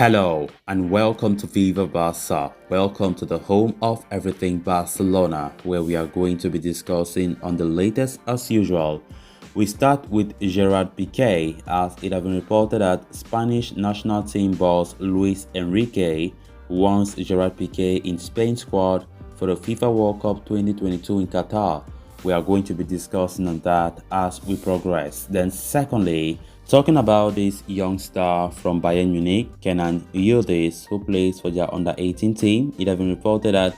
Hello and welcome to Viva Barca. Welcome to the home of everything Barcelona, where we are going to be discussing on the latest as usual. We start with Gérard Pique, as it has been reported that Spanish national team boss Luis Enrique wants Gérard Pique in Spain's squad for the FIFA World Cup 2022 in Qatar. We are going to be discussing on that as we progress. Then secondly, talking about this young star from Bayern Munich, Kenan Yildiz, who plays for their under-18 team, it has been reported that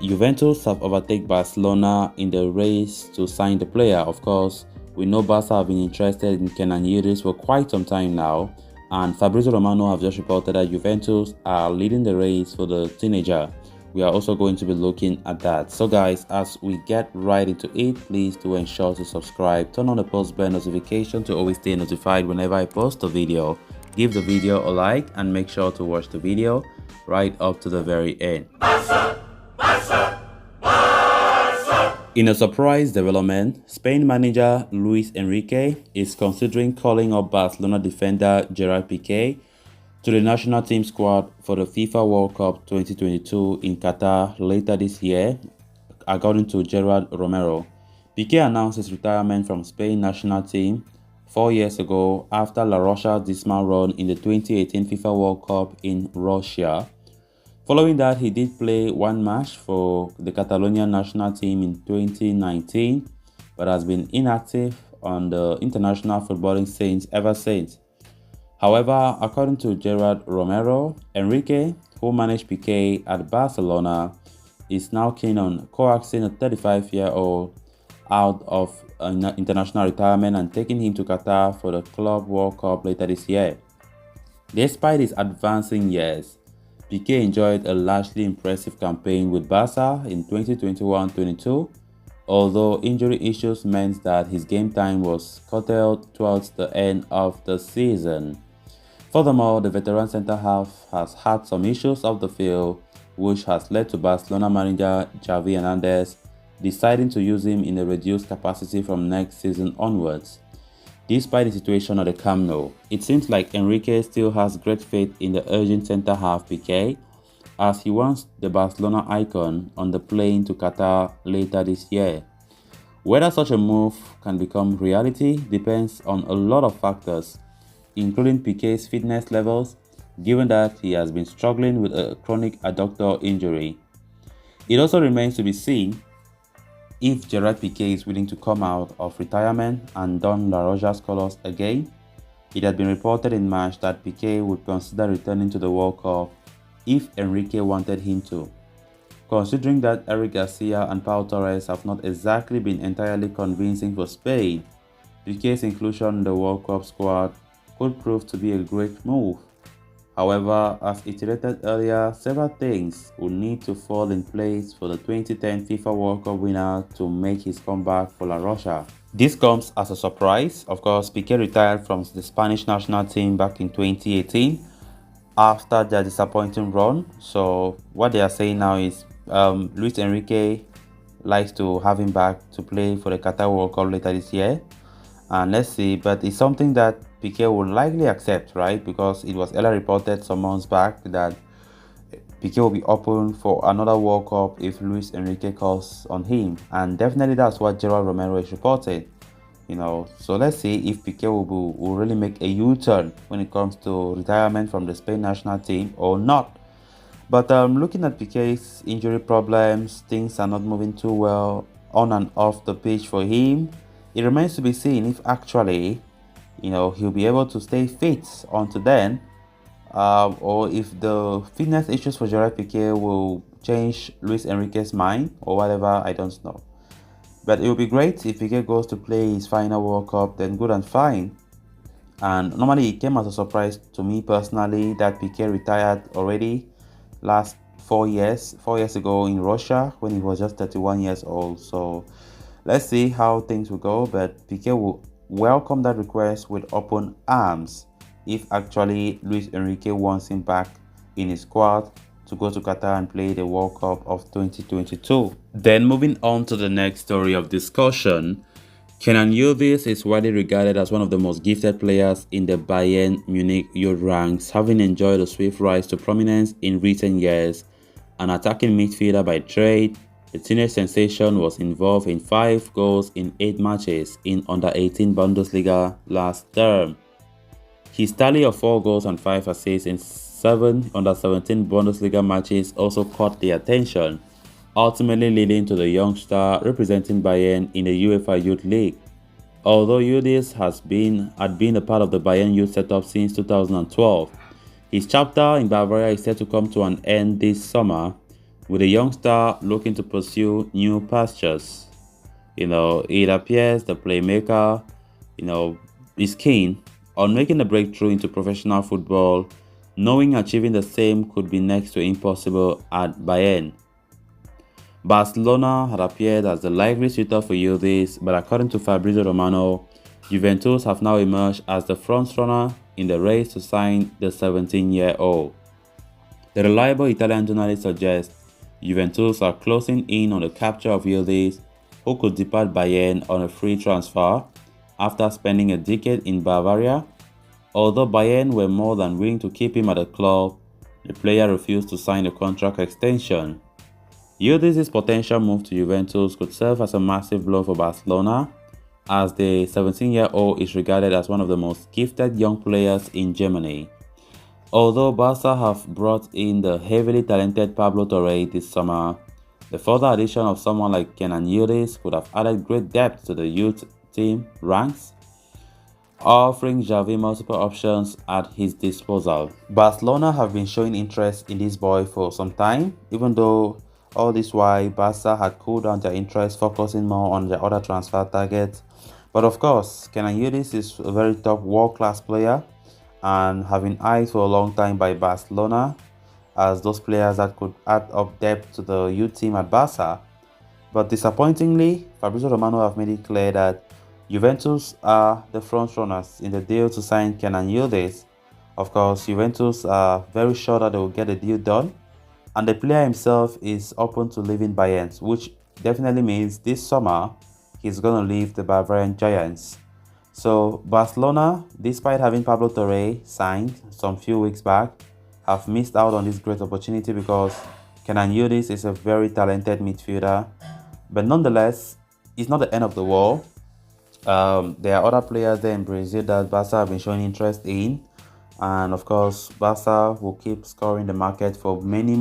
Juventus have overtaken Barcelona in the race to sign the player. Of course, we know Barca have been interested in Kenan Yildiz for quite some time now, and Fabrizio Romano have just reported that Juventus are leading the race for the teenager. We are also going to be looking at that. So guys, as we get right into it, please do ensure to subscribe, turn on the post bell notification to always stay notified whenever I post a video. Give the video a like and make sure to watch the video right up to the very end. In a surprise development, Spain manager Luis Enrique is considering calling up Barcelona defender Gérard Pique to the national team squad for the FIFA World Cup 2022 in Qatar later this year, according to Gerard Romero. Piqué announced his retirement from Spain national team 4 years ago after La Rocha's dismal run in the 2018 FIFA World Cup in Russia. Following that, he did play one match for the Catalonian national team in 2019, but has been inactive on the international footballing scene ever since. However, according to Gerard Romero, Enrique, who managed Piqué at Barcelona, is now keen on coaxing a 35-year-old out of international retirement and taking him to Qatar for the Club World Cup later this year. Despite his advancing years, Piqué enjoyed a largely impressive campaign with Barca in 2021-22, although injury issues meant that his game time was curtailed towards the end of the season. Furthermore, the veteran centre-half has had some issues off the field, which has led to Barcelona manager Xavi Hernandez deciding to use him in a reduced capacity from next season onwards. Despite the situation at the Camp Nou, it seems like Enrique still has great faith in the urgent centre-half Piqué, as he wants the Barcelona icon on the plane to Qatar later this year. Whether such a move can become reality depends on a lot of factors, including Piqué's fitness levels, given that he has been struggling with a chronic adductor injury. It also remains to be seen if Gérard Piqué is willing to come out of retirement and don La Roja's colours again. It had been reported in March that Piqué would consider returning to the World Cup if Enrique wanted him to. Considering that Eric Garcia and Pau Torres have not exactly been entirely convincing for Spain, Piqué's inclusion in the World Cup squad could prove to be a great move. However, as iterated earlier, several things will need to fall in place for the 2010 FIFA World Cup winner to make his comeback for La Roja. This comes as a surprise. Of course, Piqué retired from the Spanish national team back in 2018 after their disappointing run. So what they are saying now is Luis Enrique likes to have him back to play for the Qatar World Cup later this year. And let's see, but it's something that Piqué will likely accept, right? Because it was earlier reported some months back that Piqué will be open for another World Cup if Luis Enrique calls on him. And definitely that's what Gerard Romero is reporting. So let's see if Piqué will really make a U-turn when it comes to retirement from the Spain national team or not. But looking at Piqué's injury problems, things are not moving too well on and off the pitch for him. It remains to be seen if actually, he'll be able to stay fit until then, or if the fitness issues for Gérard Piqué will change Luis Enrique's mind or whatever. I don't know. But it would be great if Piqué goes to play his final World Cup, then good and fine. And normally it came as a surprise to me personally that Piqué retired already last 4 years ago in Russia when he was just 31 years old. So let's see how things will go, but Piqué will welcome that request with open arms if actually Luis Enrique wants him back in his squad to go to Qatar and play the World Cup of 2022. Then moving on to the next story of discussion, Kenan Yildiz is widely regarded as one of the most gifted players in the Bayern Munich youth ranks, having enjoyed a swift rise to prominence in recent years. An attacking midfielder by trade, the teenage sensation was involved in 5 goals in 8 matches in under-18 Bundesliga last term. His tally of 4 goals and 5 assists in 7 under-17 Bundesliga matches also caught the attention, ultimately leading to the young star representing Bayern in the UEFA Youth League. Although Yildiz had been a part of the Bayern youth setup since 2012, his chapter in Bavaria is set to come to an end this summer, with the young star looking to pursue new pastures. It appears the playmaker, is keen on making a breakthrough into professional football, knowing achieving the same could be next to impossible at Bayern. Barcelona had appeared as the likely suitor for Yildiz, but according to Fabrizio Romano, Juventus have now emerged as the frontrunner in the race to sign the 17-year-old. The reliable Italian journalist suggests Juventus are closing in on the capture of Yildiz, who could depart Bayern on a free transfer after spending a decade in Bavaria. Although Bayern were more than willing to keep him at the club, the player refused to sign a contract extension. Yildiz's potential move to Juventus could serve as a massive blow for Barcelona, as the 17-year-old is regarded as one of the most gifted young players in Germany. Although Barca have brought in the heavily talented Pablo Torre this summer, the further addition of someone like Kenan Yildiz could have added great depth to the youth team ranks, offering Xavi multiple options at his disposal. Barcelona have been showing interest in this boy for some time, even though all this while Barca had cooled down their interest, focusing more on their other transfer targets. But of course, Kenan Yildiz is a very top world-class player and have been eyed for a long time by Barcelona as those players that could add up depth to the youth team at Barca. But disappointingly, Fabrizio Romano have made it clear that Juventus are the frontrunners in the deal to sign Kenan Yildiz. Of course, Juventus are very sure that they will get the deal done, and the player himself is open to leaving Bayern, which definitely means this summer he's going to leave the Bavarian Giants. So Barcelona, despite having Pablo Torre signed some few weeks back, have missed out on this great opportunity because Kenan Yildiz is a very talented midfielder. But nonetheless, it's not the end of the world. There are other players there in Brazil that Barca have been showing interest in. And of course, Barca will keep scoring the market for many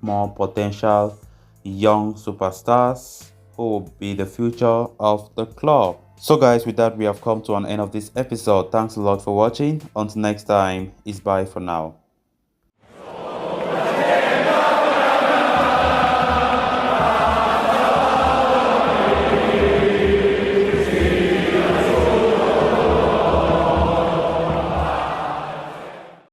more potential young superstars who will be the future of the club. So guys, with that, we have come to an end of this episode. Thanks a lot for watching. Until next time, it's bye for now.